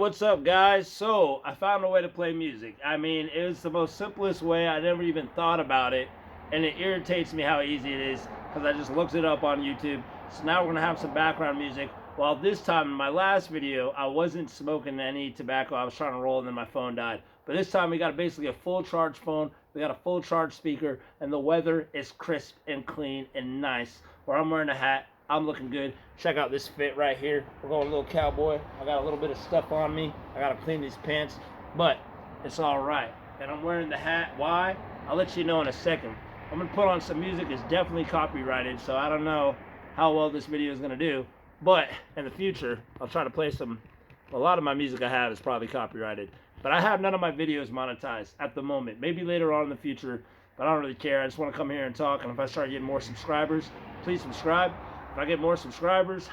What's up, guys? So, I found a way to play music. I mean, it was the most simplest way. I never even thought about it. And it irritates me how easy it is because I just looked it up on YouTube. So now we're going to have some background music. While this time in my last video, I wasn't smoking any tobacco. I was trying to roll and then my phone died. But this time we got basically a full charge phone. We got a full charge speaker. And the weather is crisp and clean and nice. Where I'm wearing a hat. I'm looking good. Check out this fit right here. We're going a little cowboy. I got a little bit of stuff on me. I gotta clean these pants, but it's all right. And I'm wearing the hat. Why? I'll let you know in a second. I'm gonna put on some music. It's definitely copyrighted, so I don't know how well this video is gonna do. But in the future, I'll try to play some. A lot of my music I have is probably copyrighted, but I have none of my videos monetized at the moment. Maybe later on in the future, but I don't really care. I just want to come here and talk. And if I start getting more subscribers, please subscribe. If I get more subscribers,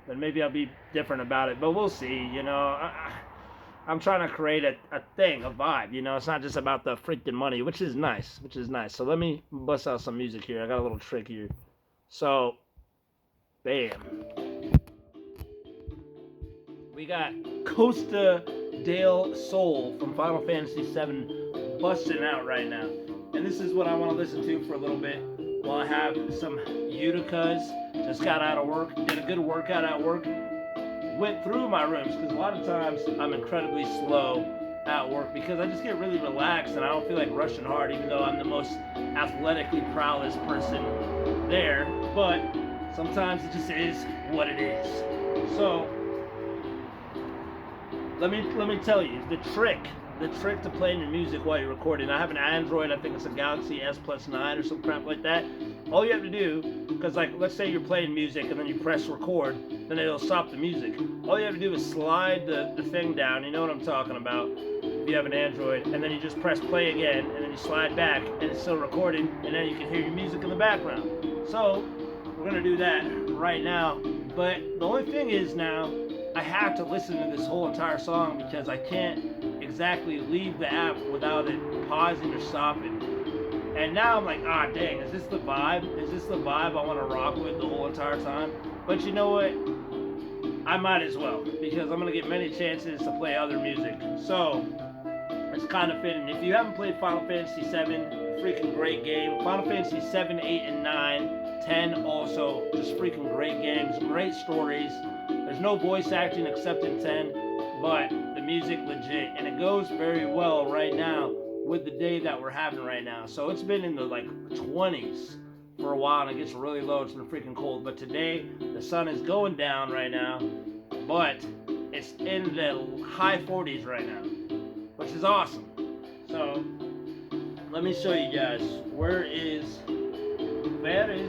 then maybe I'll be different about it. But we'll see, you know. I'm trying to create a thing, a vibe, you know. It's not just about the freaking money, which is nice, So let me bust out some music here. I got a little trick here. So, bam. We got Costa del Sol from Final Fantasy VII busting out right now. And this is what I want to listen to for a little bit. While I have some Uticas, just got out of work, did a good workout at work, went through my rooms, because a lot of times I'm incredibly slow at work because I just get really relaxed and I don't feel like rushing hard, even though I'm the most athletically prowess person there, but sometimes it just is what it is. So, let me tell you, the trick to playing your music while you're recording. I have an Android, I think it's a Galaxy S Plus 9 or some crap like that. All you have to do, because like let's say you're playing music and then you press record, then it'll stop the music. All you have to do is slide the thing down, you know what I'm talking about, if you have an Android, and then you just press play again, and then you slide back, and it's still recording, and then you can hear your music in the background. So, we're going to do that right now, but the only thing is now, I have to listen to this whole entire song because I can't exactly leave the app without it pausing or stopping. And now I'm like, dang, is this the vibe? Is this the vibe I want to rock with the whole entire time? But you know what? I might as well, because I'm going to get many chances to play other music. So, it's kind of fitting. If you haven't played Final Fantasy VII, freaking great game. Final Fantasy 7, 8, and 9, 10 also, just freaking great games, great stories. There's no voice acting except in 10, but the music legit, and it goes very well right now with the day that we're having right now. So it's been in the like 20s for a while, and it gets really low. It's been freaking cold, but today the sun is going down right now, but it's in the high 40s right now, which is awesome. So let me show you guys. Where is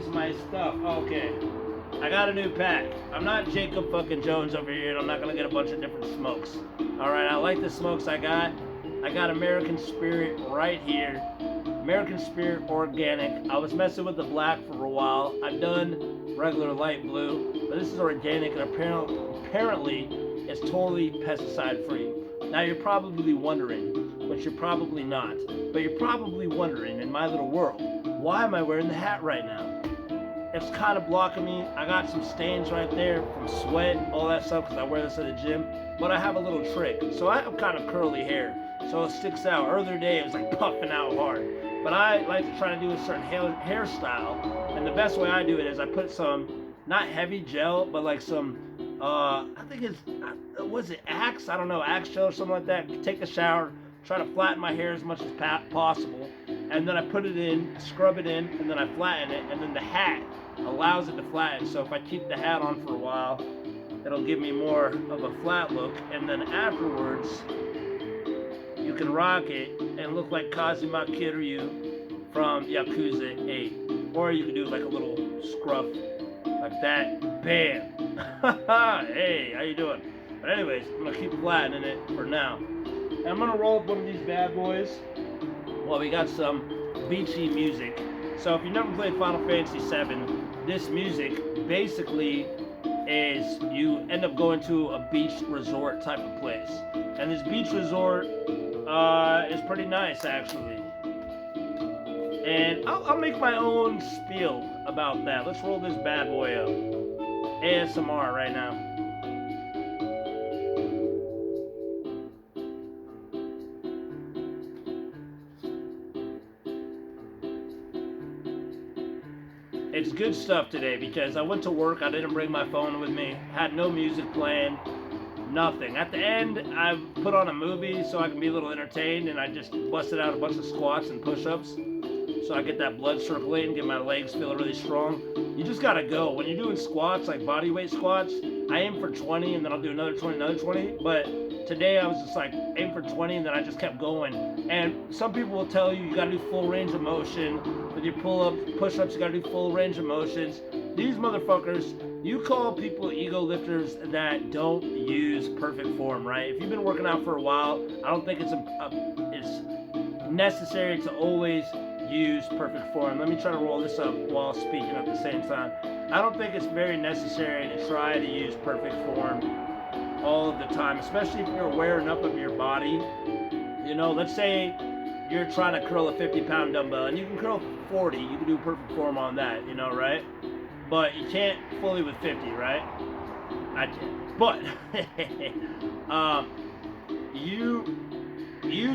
my stuff? Okay, I got a new pack. I'm not Jacob fucking Jones over here, and I'm not gonna get a bunch of different smokes. Alright, I like the smokes I got. I got American Spirit right here. American Spirit Organic. I was messing with the black for a while. I've done regular light blue, but this is organic, and apparently it's totally pesticide free. Now you're probably wondering, but you're probably not, but you're probably wondering, in my little world, why am I wearing the hat right now? It's kind of blocking me. I got some stains right there from sweat, all that stuff, because I wear this at the gym. But I have a little trick. So I have kind of curly hair, so it sticks out. Earlier day, it was like puffing out hard. But I like to try to do a certain hairstyle. And the best way I do it is I put some, not heavy gel, but like some, I think it's, was it Axe? I don't know, Axe gel or something like that. Take a shower, try to flatten my hair as much as possible. And then I put it in, scrub it in, and then I flatten it, and then the hat allows it to flatten. So if I keep the hat on for a while, it'll give me more of a flat look, and then afterwards, you can rock it and look like Kazuma Kiryu from Yakuza 8. Or you can do like a little scruff, like that, bam. Hey, how you doing? But anyways, I'm gonna keep flattening it for now. And I'm gonna roll up one of these bad boys. Well, we got some beachy music. So if you've never played Final Fantasy VII, this music basically is you end up going to a beach resort type of place. And this beach resort is pretty nice, actually. And I'll make my own spiel about that. Let's roll this bad boy up. ASMR right now. it's good stuff today because I went to work. I didn't bring my phone with me. Had no music playing. Nothing. At the end, I put on a movie so I can be a little entertained, and I just busted out a bunch of squats and push-ups so I get that blood circulating, get my legs feeling really strong. You just gotta go. When you're doing squats, like body weight squats, I aim for 20 and then I'll do another 20, another 20. But today I was just like aim for 20 and then I just kept going. And some people will tell you gotta do full range of motion. With your pull-ups, push-ups, you gotta do full range of motions. These motherfuckers, you call people ego lifters that don't use perfect form, right? If you've been working out for a while, I don't think it's necessary to always use perfect form. Let me try to roll this up while speaking at the same time. I don't think it's very necessary to try to use perfect form all of the time, especially if you're wearing up of your body. You know, let's say you're trying to curl a 50-pound dumbbell and you can curl 40, you can do perfect form on that, you know, right? But you can't fully with 50, right? I can. But you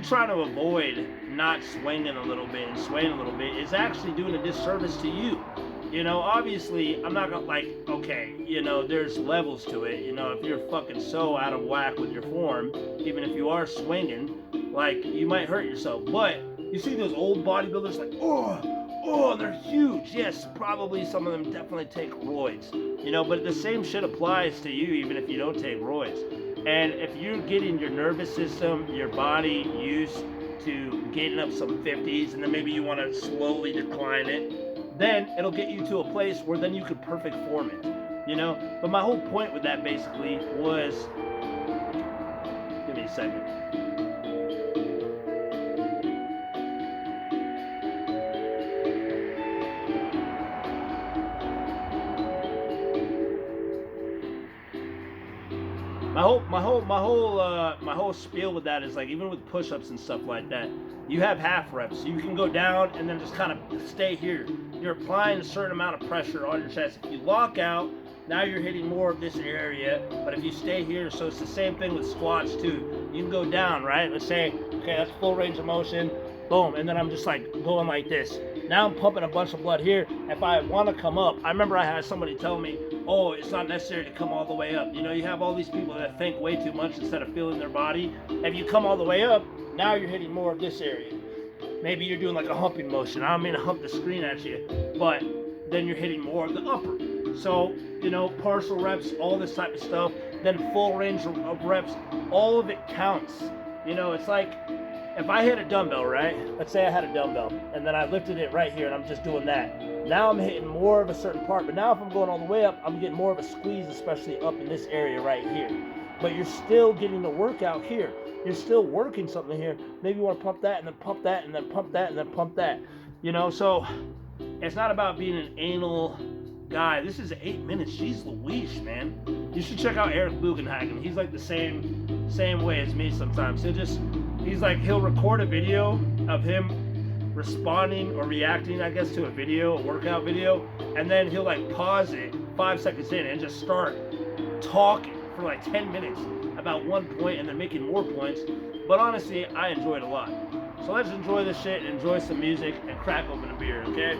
trying to avoid not swinging a little bit and swaying a little bit is actually doing a disservice to you. You know, obviously, I'm not gonna like, okay, you know, there's levels to it. You know, if you're fucking so out of whack with your form, even if you are swinging, like, you might hurt yourself. But you see those old bodybuilders like, oh, they're huge. Yes, probably some of them definitely take roids. You know, but the same shit applies to you even if you don't take roids. And if you're getting your nervous system, your body used to getting up some 50s, and then maybe you want to slowly decline it, then it'll get you to a place where then you could perfect form it, you know? But my whole point with that basically was, give me a second. My whole spiel with that is like, even with push-ups and stuff like that, you have half reps. You can go down and then just kind of stay here. You're applying a certain amount of pressure on your chest. If you lock out, now you're hitting more of this area. But if you stay here, so it's the same thing with squats too. You can go down, right? Let's say, okay, that's full range of motion. Boom, and then I'm just like going like this. Now I'm pumping a bunch of blood here. If I want to come up, I remember I had somebody tell me, oh, it's not necessary to come all the way up. You know, you have all these people that think way too much instead of feeling their body. If you come all the way up, now you're hitting more of this area. Maybe you're doing like a humping motion. I don't mean to hump the screen at you, but then you're hitting more of the upper. So, you know, partial reps, all this type of stuff, then full range of reps, all of it counts. You know, it's like, if I hit a dumbbell, right? Let's say I had a dumbbell, and then I lifted it right here, and I'm just doing that. Now I'm hitting more of a certain part, but now if I'm going all the way up, I'm getting more of a squeeze, especially up in this area right here. But you're still getting the workout here. You're still working something here. Maybe you want to pump that, and then pump that, and then pump that, and then pump that. You know, so it's not about being an anal guy. This is 8 minutes. Jeez Louise, man. You should check out Eric Bugenhagen. He's like the same way as me sometimes. He'll record a video of him responding or reacting, I guess, to a workout video, and then he'll like pause it 5 seconds in and just start talking for like 10 minutes about one point and then making more points. But honestly, I enjoy it a lot. So let's enjoy this shit, enjoy some music, and crack open a beer, okay?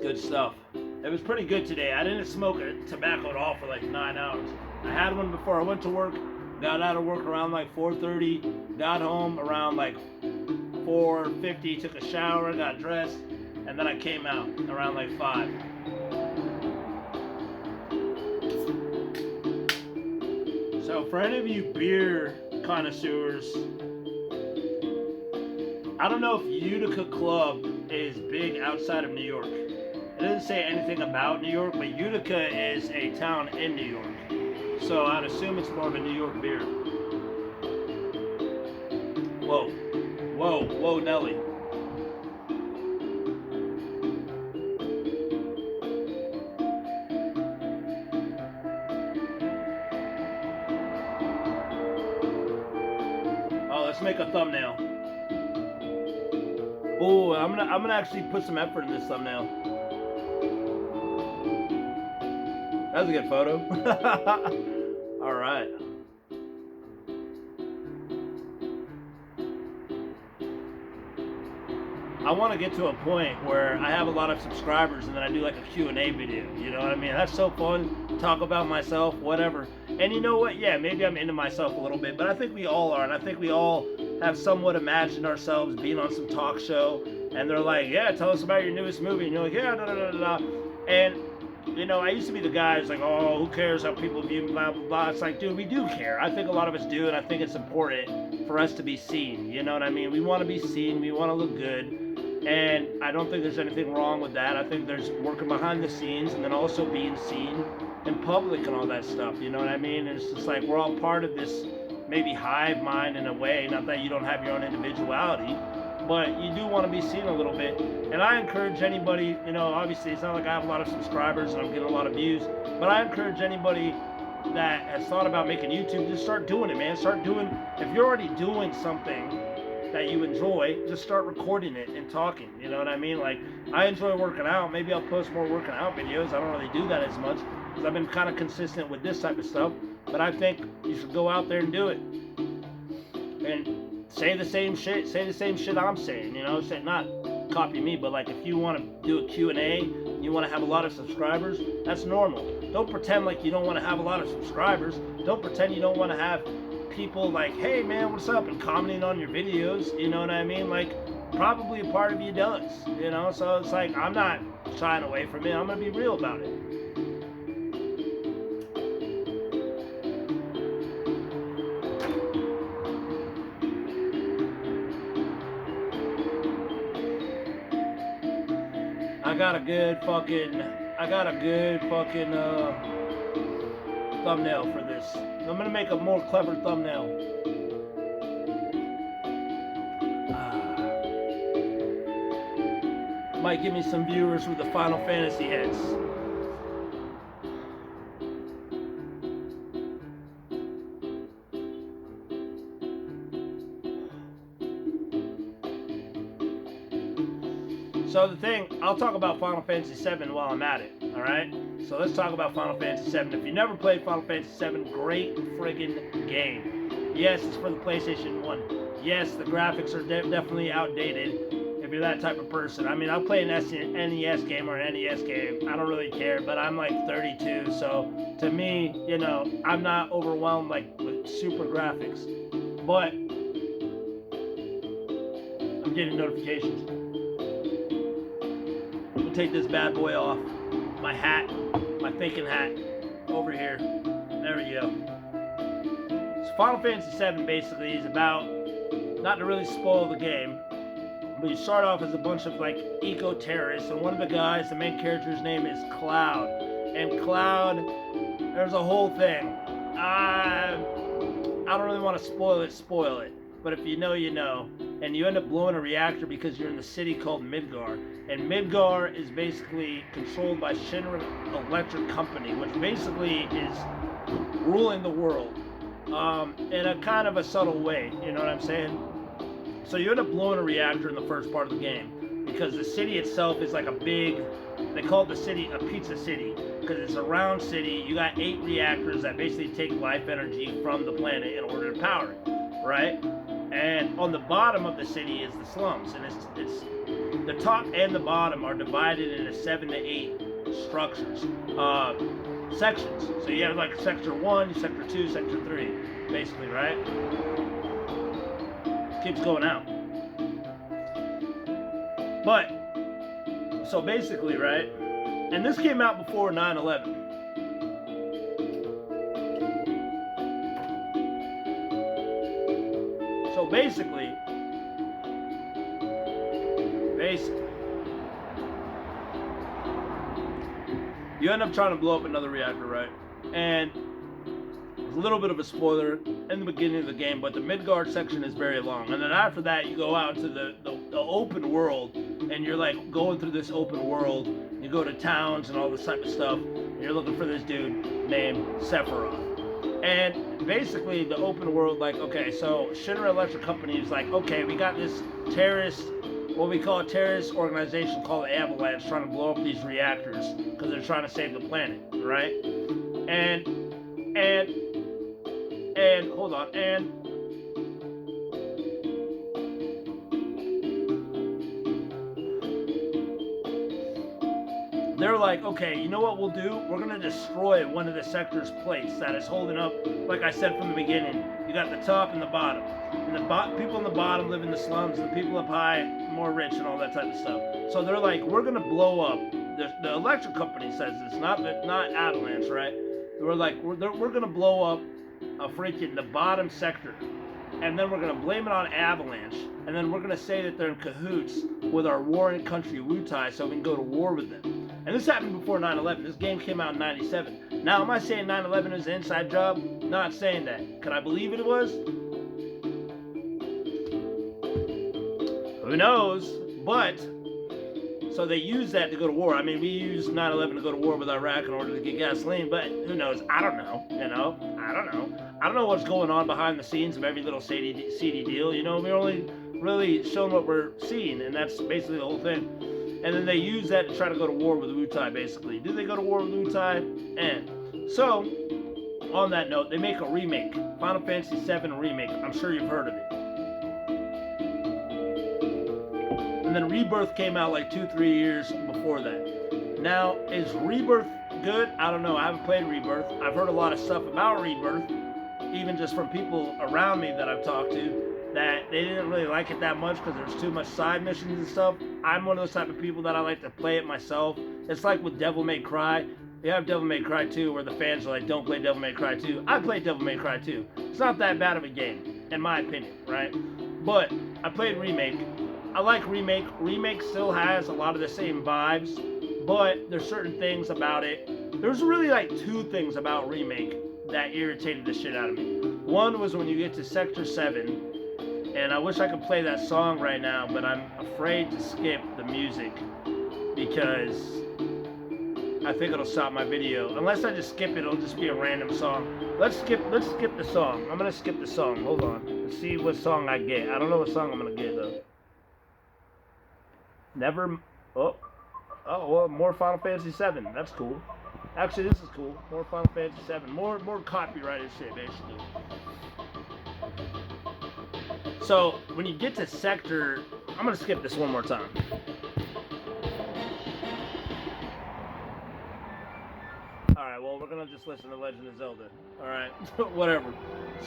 Good stuff. It was pretty good today. I didn't smoke a tobacco at all for like 9 hours. I had one before I went to work, got out of work around like 4:30, got home around like 4:50, took a shower, got dressed, and then I came out around like 5. So for any of you beer connoisseurs, I don't know if Utica Club is big outside of New York. It doesn't say anything about New York, but Utica is a town in New York. So I'd assume it's more of a New York beer. Whoa, Nelly. Let's make a thumbnail. Oh, I'm gonna actually put some effort in this thumbnail. That's a good photo. All right. I want to get to a point where I have a lot of subscribers and then I do like a Q&A video. You know what I mean? That's so fun. Talk about myself, whatever. And you know what? Yeah, maybe I'm into myself a little bit, but I think we all are. And I think we all have somewhat imagined ourselves being on some talk show. And they're like, yeah, tell us about your newest movie. And you're like, yeah, da da da da. And, you know, I used to be the guy who's like, oh, who cares how people view me, blah, blah, blah. It's like, dude, we do care. I think a lot of us do. And I think it's important for us to be seen. You know what I mean? We want to be seen. We want to look good. And I don't think there's anything wrong with that. I think there's working behind the scenes and then also being seen in public and all that stuff. You know what I mean? And it's just like we're all part of this maybe hive mind in a way. Not that you don't have your own individuality, but you do want to be seen a little bit. And I encourage anybody, you know, obviously it's not like I have a lot of subscribers and I'm getting a lot of views, but I encourage anybody that has thought about making YouTube, just start doing it, man. Start doing, if you're already doing something that you enjoy, just start recording it and talking. You know what I mean? Like, I enjoy working out. Maybe I'll post more working out videos. I don't really do that as much because I've been kind of consistent with this type of stuff. But I think you should go out there and do it. And say the same shit. Say the same shit I'm saying. You know, say not copy me, but like if you want to do a Q&A, you want to have a lot of subscribers, that's normal. Don't pretend like you don't want to have a lot of subscribers. Don't pretend you don't want to have people like, hey man, what's up, and commenting on your videos. You know what I mean? Like, probably a part of you does, you know? So it's like, I'm not shying away from it. I'm gonna be real about it. I got a good fucking thumbnail for this. I'm gonna make a more clever thumbnail. Might give me some viewers with the Final Fantasy heads. So the thing, I'll talk about Final Fantasy VII while I'm at it, alright? So let's talk about Final Fantasy VII. If you never played Final Fantasy VII, great friggin' game. Yes, it's for the PlayStation 1. Yes, the graphics are definitely outdated if you're that type of person. I mean, I'll play an NES game or an NES game. I don't really care, but I'm like 32, so to me, you know, I'm not overwhelmed like with super graphics. But I'm getting notifications. Take this bad boy off. My hat, my thinking hat, over here. There we go. So Final Fantasy VII basically is about, not to really spoil the game, but you start off as a bunch of like eco-terrorists, and one of the guys, the main character's name is Cloud. And Cloud, there's a whole thing. I don't really want to spoil it. But if you know, you know. And you end up blowing a reactor because you're in the city called Midgar. And Midgar is basically controlled by Shinra Electric Company, which basically is ruling the world in a kind of a subtle way. You know what I'm saying? So you end up blowing a reactor in the first part of the game because the city itself is like a big, they call it the city a pizza city because it's a round city. You got 8 reactors that basically take life energy from the planet in order to power it, right? And on the bottom of the city is the slums, and it's the top and the bottom are divided into 7 to 8 structures, sections. So you have like sector 1, sector 2, sector 3, basically, right? Keeps going out. But so basically, right? And this came out before 9/11. So basically, you end up trying to blow up another reactor, right? And it's a little bit of a spoiler in the beginning of the game, but the Midgard section is very long. And then after that, you go out to the open world, and you're like going through this open world. You go to towns and all this type of stuff, and you're looking for this dude named Sephiroth. And basically, the open world, like, okay, so Shinra Electric Company is like, okay, we got this terrorist, what we call a terrorist organization called Avalanche, trying to blow up these reactors because they're trying to save the planet, right? And and hold on, and they're like, okay, you know what we'll do? We're gonna destroy one of the sector's plates that is holding up. Like I said from the beginning, you got the top and the bottom. And the people in the bottom live in the slums. The people up high, more rich, and all that type of stuff. So they're like, we're gonna blow up. The electric company says this, not Avalanche, right? We're like, we're gonna blow up a freaking the bottom sector, and then we're gonna blame it on Avalanche, and then we're gonna say that they're in cahoots with our warring country Wutai, so we can go to war with them. And this happened before 9/11. This game came out in '97. Now, am I saying 9/11 is an inside job? Not saying that. Could I believe it was? Who knows? But so they use that to go to war. I mean, we use 9/11 to go to war with Iraq in order to get gasoline, but who knows? I don't know. You know, I don't know. I don't know what's going on behind the scenes of every little seedy deal. You know, we're only really showing what we're seeing, and that's basically the whole thing. And then they use that to try to go to war with Wutai, basically. Do they go to war with Wutai? And so, on that note, they make a remake. Final Fantasy VII Remake. I'm sure you've heard of it. And then Rebirth came out like 2-3 years before that. Now, is Rebirth good? I don't know. I haven't played Rebirth. I've heard a lot of stuff about Rebirth, even just from people around me that I've talked to, that they didn't really like it that much because there's too much side missions and stuff. I'm one of those type of people that I like to play it myself. It's like with Devil May Cry. You have Devil May Cry 2 where the fans are like, don't play Devil May Cry 2. I played Devil May Cry 2. It's not that bad of a game, in my opinion, right? But I played Remake. I like Remake. Remake still has a lot of the same vibes, but there's certain things about it. There's really like 2 things about Remake that irritated the shit out of me. One was when you get to Sector 7, and I wish I could play that song right now, but I'm afraid to skip the music because I think it'll stop my video. Unless I just skip it, it'll just be a random song. Let's skip the song. I'm gonna skip the song. Hold on. Let's see what song I get. I don't know what song I'm gonna get though. Never. Oh, well, more Final Fantasy VII. That's cool. Actually, this is cool. More Final Fantasy VII. More copyrighted shit, basically. So when you get to Sector, I'm gonna skip this one more time. All right. Well, we're gonna just listen to Legend of Zelda. All right. Whatever.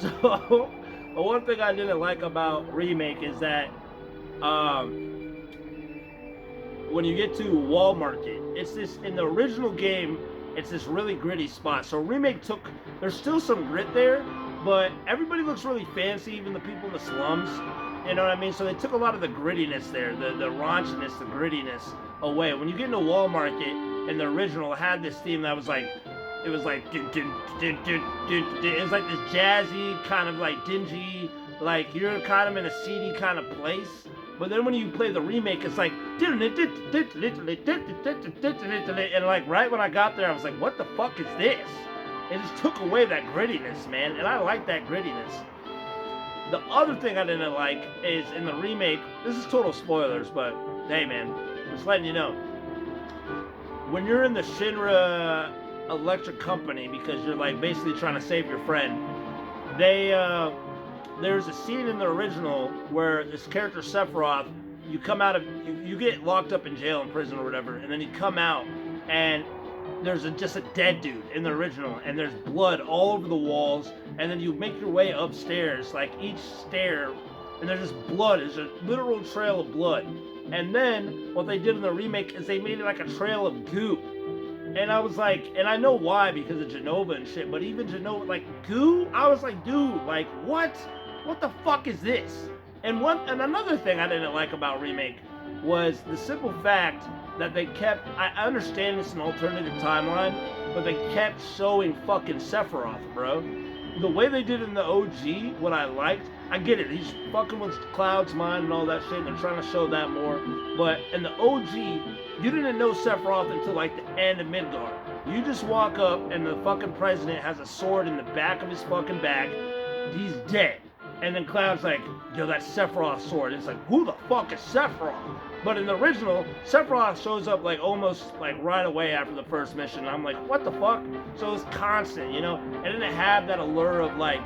So, one thing I didn't like about Remake is that. When you get to Wall Market, it's this, in the original game, it's this really gritty spot. So Remake there's still some grit there, but everybody looks really fancy, even the people in the slums. You know what I mean? So they took a lot of the grittiness there, the raunchiness, the grittiness away. When you get into Wall Market, in the original, it had this theme that was like, it was like, it was like this jazzy, kind of like dingy, like you're kind of in a seedy kind of place. But then when you play the remake, it's like, and like right when I got there, I was like, what the fuck is this? It just took away that grittiness, man, and I like that grittiness. The other thing I didn't like is in the remake, this is total spoilers, but hey man, just letting you know. When you're in the Shinra Electric Company, because you're like basically trying to save your friend, there's a scene in the original where this character Sephiroth, you come out of, you get locked up in jail, in prison or whatever, and then you come out, and there's just a dead dude in the original, and there's blood all over the walls, and then you make your way upstairs, like each stair, and there's just blood, there's a literal trail of blood. And then, what they did in the remake is they made it like a trail of goop. And I was like, and I know why, because of Genova and shit, but even Genova, like, goo? I was like, dude, like, what? What the fuck is this? And another thing I didn't like about Remake was the simple fact that they kept, I understand it's an alternative timeline, but they kept showing fucking Sephiroth, bro. The way they did in the OG, what I liked, I get it, he's fucking with Cloud's mind and all that shit, and they're trying to show that more, but in the OG, you didn't know Sephiroth until like the end of Midgard. You just walk up and the fucking president has a sword in the back of his fucking bag. He's dead. And then Cloud's like, yo, that's Sephiroth's sword. It's like, who the fuck is Sephiroth? But in the original, Sephiroth shows up like almost like right away after the first mission. I'm like, what the fuck? So it's constant, you know? And then it had that allure of like,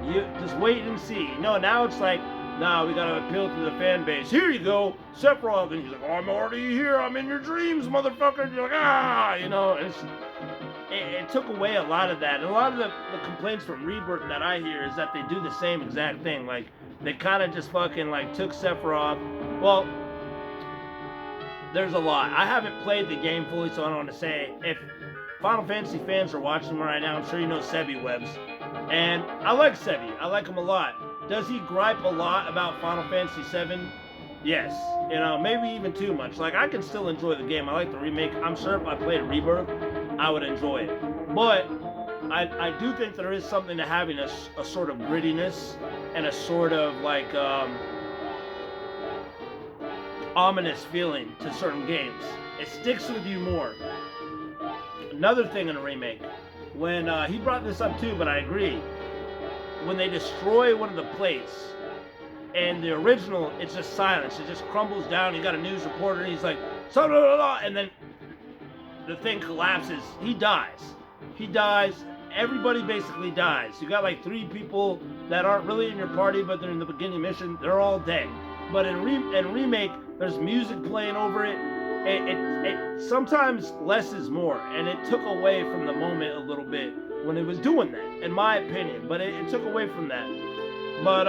you just wait and see. No, now it's like, nah, we gotta appeal to the fan base. Here you go, Sephiroth. And he's like, oh, I'm already here. I'm in your dreams, motherfucker. And you're like, ah, you know? It took away a lot of that. And a lot of the complaints from Rebirth that I hear is that they do the same exact thing. Like, they kind of just fucking, like, took Sephiroth. Well, there's a lot. I haven't played the game fully, so I don't want to say. If Final Fantasy fans are watching right now, I'm sure you know Sebi Webs. And I like Sebi. I like him a lot. Does he gripe a lot about Final Fantasy VII? Yes. You know, maybe even too much. Like, I can still enjoy the game. I like the remake. I'm sure if I played Rebirth, I would enjoy it. But I do think there is something to having a sort of grittiness and a sort of, like, ominous feeling to certain games. It sticks with you more. Another thing in a remake, when he brought this up too, but I agree, when they destroy one of the plates, and the original, it's just silence. It just crumbles down. You got a news reporter, and he's like, and then the thing collapses. He dies. He dies. Everybody basically dies. You got like 3 people that aren't really in your party, but they're in the beginning mission. They're all dead. But in remake, there's music playing over it. It sometimes less is more, and it took away from the moment a little bit when it was doing that, in my opinion. But it took away from that. But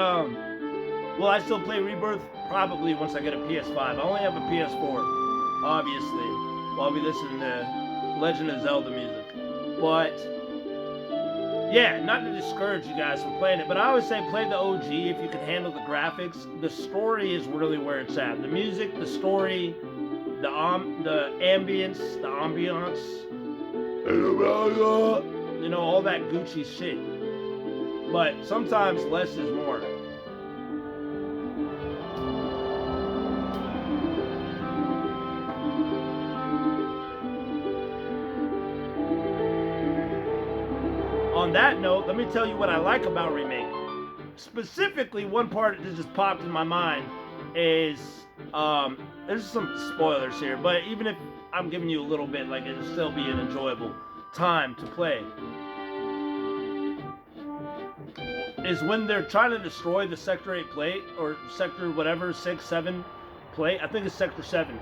will I still play Rebirth? Probably once I get a PS5. I only have a PS4, obviously, while we listen to Legend of Zelda music. But yeah, not to discourage you guys from playing it, but I always say play the OG if you can handle the graphics. The story is really where it's at. The music, the story, the ambience, the ambiance, you know, all that Gucci shit. But sometimes less is more. On that note, let me tell you what I like about Remake. Specifically, one part that just popped in my mind is, there's some spoilers here, but even if I'm giving you a little bit, like, it'll still be an enjoyable time to play. Is when they're trying to destroy the Sector 8 plate, or Sector whatever, 6, 7 plate, I think it's Sector 7.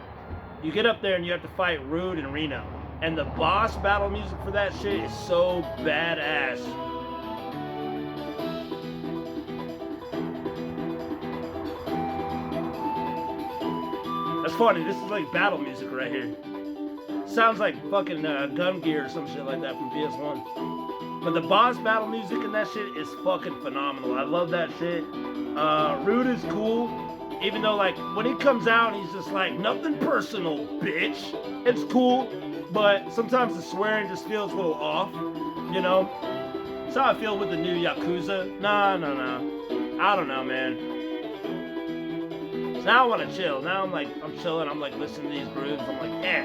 You get up there and you have to fight Rude and Reno. And the boss battle music for that shit is so badass. That's funny, this is like battle music right here. Sounds like fucking Gun Gear or some shit like that from PS1. But the boss battle music in that shit is fucking phenomenal. I love that shit. Rude is cool. Even though, like, when he comes out, he's just like, nothing personal, bitch. It's cool. But sometimes the swearing just feels a little off, you know? That's how I feel with the new Yakuza. Nah. I don't know, man. So now I want to chill. Now I'm chilling. I'm like listening to these grooves. I'm like, yeah.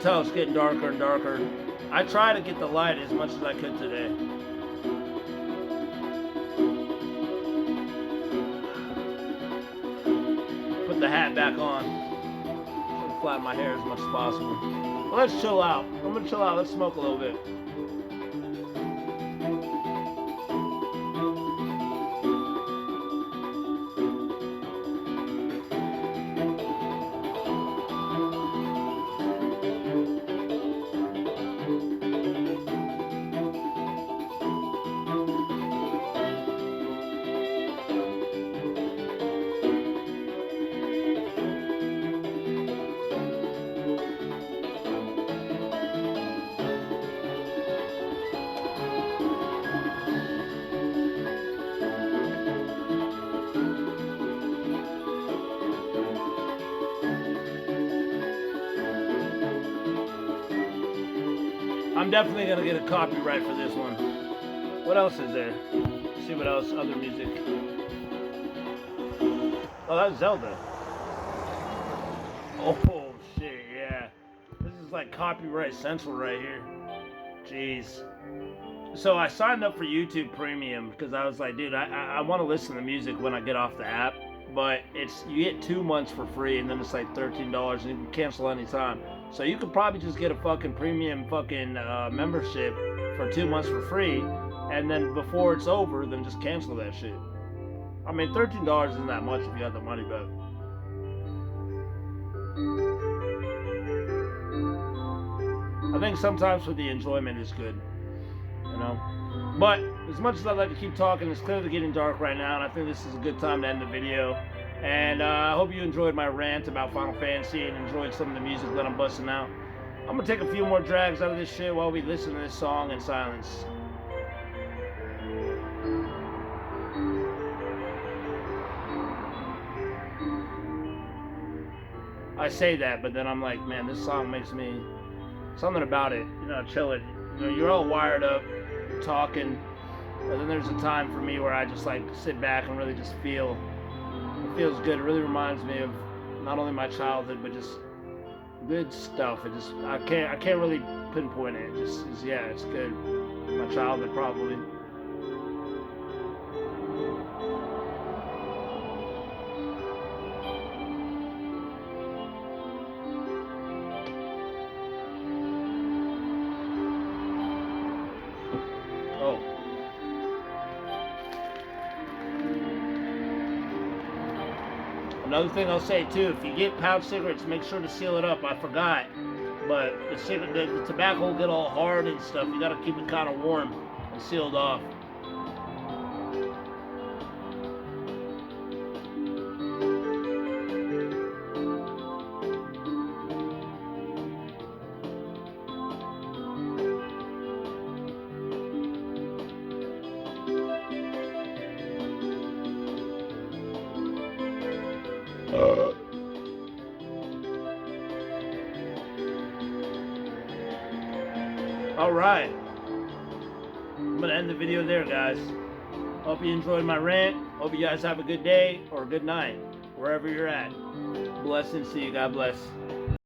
Tell it's getting darker and darker. I try to get the light as much as I could today. Put the hat back on. Try to flatten my hair as much as possible. Well, let's chill out. I'm gonna chill out. Let's smoke a little bit. I'm definitely gonna get a copyright for this one. What else is there? Let's see what else, other music. Oh, that's Zelda. Oh, shit, yeah. This is like copyright central right here. Jeez. So I signed up for YouTube Premium because I was like, dude, I want to listen to music when I get off the app, but you get 2 months for free, and then it's like $13, and you can cancel anytime. So you could probably just get a fucking premium fucking membership for 2 months for free, and then before it's over, then just cancel that shit. I mean, $13 isn't that much if you have the money, but I think sometimes for the enjoyment is good, you know. But as much as I'd like to keep talking, it's clearly getting dark right now, and I think this is a good time to end the video. And I hope you enjoyed my rant about Final Fantasy and enjoyed some of the music that I'm busting out. I'm gonna take a few more drags out of this shit while we listen to this song in silence. I say that, but then I'm like, man, this song makes me something about it. You know, chilling. You know, you're all wired up, you're talking, but then there's a time for me where I just like sit back and really just feel. It feels good. It really reminds me of not only my childhood, but just good stuff. It just I can't really pinpoint it. It just is, yeah, it's good. My childhood probably. Oh. Another thing I'll say too, if you get pouch cigarettes, make sure to seal it up. I forgot, but the tobacco will get all hard and stuff. You gotta keep it kind of warm and sealed off. Alright, I'm gonna end the video there, guys. Hope you enjoyed my rant. Hope you guys have a good day or a good night, wherever you're at. Blessings to you. God bless.